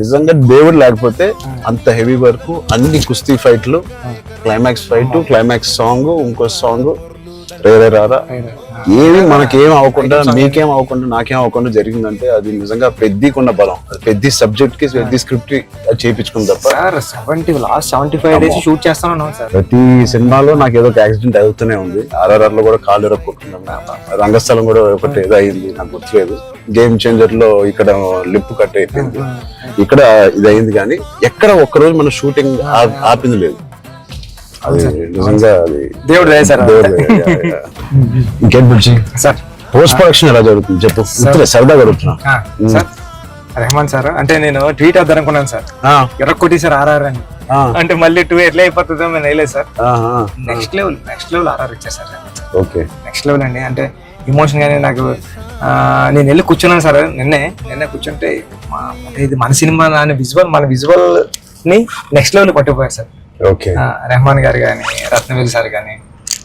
నిజంగా దేవుడు లేకపోతే అంత హెవీ వర్క్, అన్ని కుస్తీ ఫైట్లు, క్లైమాక్స్ ఫైట్, క్లైమాక్స్ సాంగ్, ఇంకో సాంగ్ రేరే రారా, ఏమి మనకేం అవ్వకుండా, మీకేం అవ్వకుండా, నాకేం అవ్వకుండా జరిగిందంటే అది నిజంగా పెద్దకున్న బలం. పెద్ద సబ్జెక్ట్ కి పెద్ద స్క్రిప్ట్ చేయించుకుంది తప్ప లాస్ట్ 75 days షూట్ చేస్తాను సార్. ప్రతి సినిమాలో నాకు ఏదో ఒక యాక్సిడెంట్ అవుతూనే ఉంది. ఆర్ఆర్ఆర్ లో కూడా కాలు ఎరక్కొట్టుకున్నాను, రంగస్థలం కూడా ఒకటి ఏదో అయింది, నాకు గుర్తులేదు. గేమ్ చేంజర్ లో ఇక్కడ లిప్ కట్ అయిపోయింది, ఇక్కడ ఇది అయింది. కానీ ఎక్కడ ఒక్కరోజు మన షూటింగ్ ఆపింది లేదు. అది నిజంగా అది దేవుడు సార్. ఇంకేం పిలిచి సార్ పోస్ట్ ప్రొడక్షన్ ఎలా జరుగుతుంది చెప్పు, సరదా జరుగుతున్నా సార్. రెహమాన్ సార్ అంటే నేను ట్వీట్ వద్దాం అనుకున్నాను సార్, ఎర్రకొట్టి సార్ ఆర్ఆర్ అని. అంటే మళ్ళీ 2 ఎట్లా అయిపోతుందో నేను వేయలేదు సార్. నెక్స్ట్ లెవెల్ ఆర్ఆర్ ఇచ్చారు సార్. ఓకే, నెక్స్ట్ లెవెల్ అండి. అంటే ఎమోషన్ గానీ నాకు నేను వెళ్ళి కూర్చున్నాను సార్. నిన్నే కూర్చుంటే ఇది మన సినిమా మన విజువల్ ని నెక్స్ట్ లెవెల్ పట్టుకుపోయారు సార్. ఓకే, రెహమాన్ గారు కానీ, రత్నవేల్ సార్ కానీ,